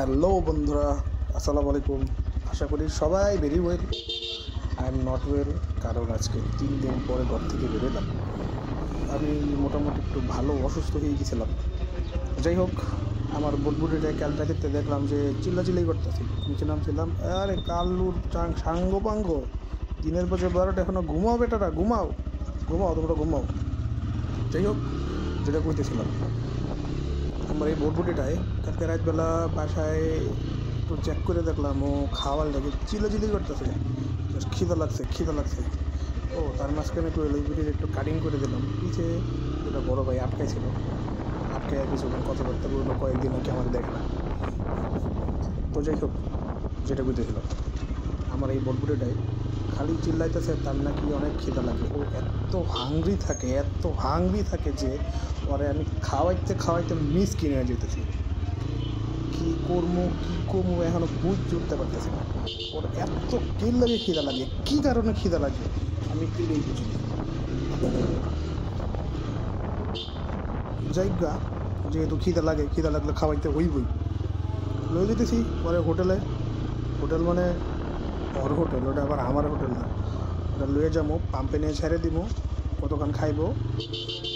Hello বন্ধুরা, আসসালামু আলাইকুম। আশা করি সবাই very well. I am not well, কারণ আজকে 3 দিন পরে ঘর থেকে বেরোলাম। আমি মোটামুটি একটু ভালো অসুস্থ হয়ে গেছিলাম। যাই হোক, আমার বুটবুটিটা কাল রাতে দেখলাম যে চিল্লাচিল্লি করতেছি। নিচে নামছিলাম, আরে কাল্লুর সাঙ্গ পাঙ্গ, দিনের বছর 12টা এখনও ঘুমাও বেটারা, ঘুমাও ঘুমাও, তোমরা ঘুমাও। যাই হোক, যেটা কইতেছিলাম, আমার এই বুটবুটিটায় কালকে রাতবেলা বাসায় একটু চেক করে দেখলাম ও খাওয়ার লাগে চিল্লাচিল্লি করতেছে, খিদা লাগছে। ও তার মাঝখানে একটু এলএসবিটির একটু কাটিং করে দিলাম। পিছে যেটা বড় ভাই আটকাইছিল, আটকায় কিছুক্ষণ কথাবার্তা বললো, কয়েকদিন নাকি আমার দেখে না। তো যাই হোক, যেটা বুঝতেছিলাম, আমার এই বুটবুটিটায় খালি চিল্লাইতেছে, তার নাকি অনেক খিদা লাগে। ও এত হাংরি থাকে যে ওরে আমি খাওয়াইতে মিস কিনে যেতেছি। কী করবো এখনও বুঝতে উঠতে পারতেছি না। ওর এত খিদা লাগে, কী কারণে খিদা লাগে আমি এটাই বুঝি না। জায়গা যেহেতু খিদা লাগলে খাওয়াইতে হইবই। লয়ে যেতেছি পরে হোটেল মানে ওর হোটেল, ওটা আবার আমার হোটেল না। ওটা লয়ে যাবো, পাম্পে নিয়ে ছেড়ে দিব, কতক্ষণ খাইবো,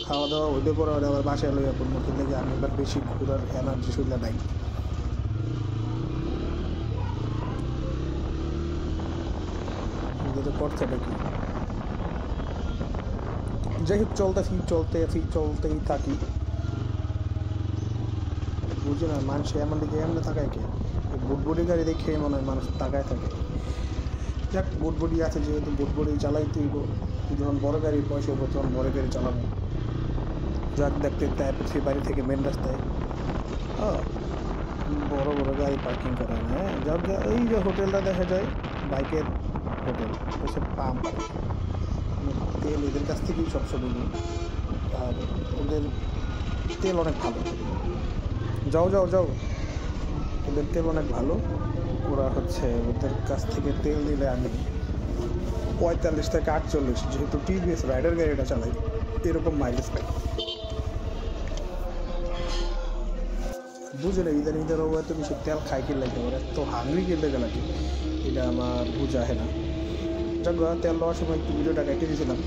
খাওয়া দাওয়া হইলে পরে ওটা আবার বাসায় লইয়া পড়বো। কিন্তু আমি এবার বেশি ঘুরার এনার্জি সুবিধা নাই। করছেটা কি? যাই হোক, চলতেই থাকি। বুঝি না মানুষ এমন দিকে এমনি থাকায় কে, বুটবুটি গাড়ি দেখে মনে হয় মানুষ তাকায় থাকে। যাক, বুটবুটি আছে যেহেতু বুটবুটি চালাইতেই, যখন বড় গাড়ির পয়সা হবো তখন বড় গাড়ি চালাবো। যাক, দেখতে সে বাড়ি থেকে মেন রাস্তায় বড় গাড়ি পার্কিং করা, হ্যাঁ। যাক, এই যে হোটেলটা দেখা যায়, বাইকের হোটেল, হচ্ছে পাম্প। তেল এদের কাছ থেকেই সবসময় নিই, আর ওদের তেল অনেক ভালো। যাও ওদের তেল অনেক ভালো। ওরা ওদের কাছ থেকে তেল নিলে আমি 45 থেকে 48, যেহেতু টিভিএস রাইডার গাড়িটা চালাই, এরকম মাইলেজ পাই। বুঝে না ইদানিং ও এত বেশি তেল খাই কি লাগে, ওরা এত হাংরি কিনতে গেল কি, এটা আমার বুঝা হয় না। যাক, তেল দেওয়ার সময় একটু ভিডিওটা কেটে দিয়েছিলাম।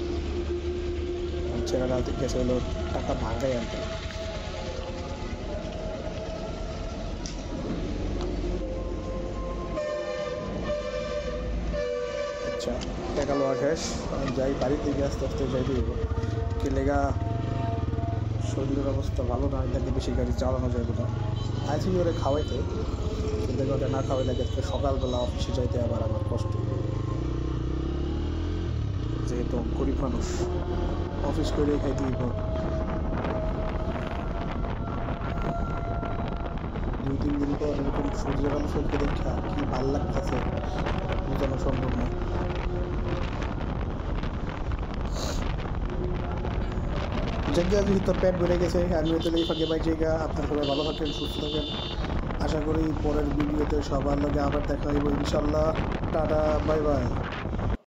ছেলেরা গেছে হলো টাকা ভাঙাই আনতে। আচ্ছা, টাকা লওয়া শেষ, যাই বাড়ির দিকে আস্তে যাই দিব। কি লেগা শরীরের অবস্থা ভালো না, এটাকে বেশি গাড়ি চালানো যাবে না। আইসি ওরে খাওয়াইতে, কিন্তু ওটা না খাওয়াইলে আজকে সকালবেলা অফিসে যাইতে আবার আমার কষ্ট, যেহেতু গরিব মানুষ, অফিস করে খাইতে দিব। 2-3 দিন পর এরকম সূর্যের আলো চলতে দেখা কি ভাল লাগতেছে বোঝানো সম্ভব না। জায়গা যেহেতু পেট ভরে গেছে, আমিও তো এই ফাঁকে বাই জায়গা। আপনার সবাই ভালো থাকেন, সুস্থ থাকেন। আশা করি পরের ভিডিওতে সবার লগে আবার দেখা হইব ইনশাল্লাহ। Tata, bye bye.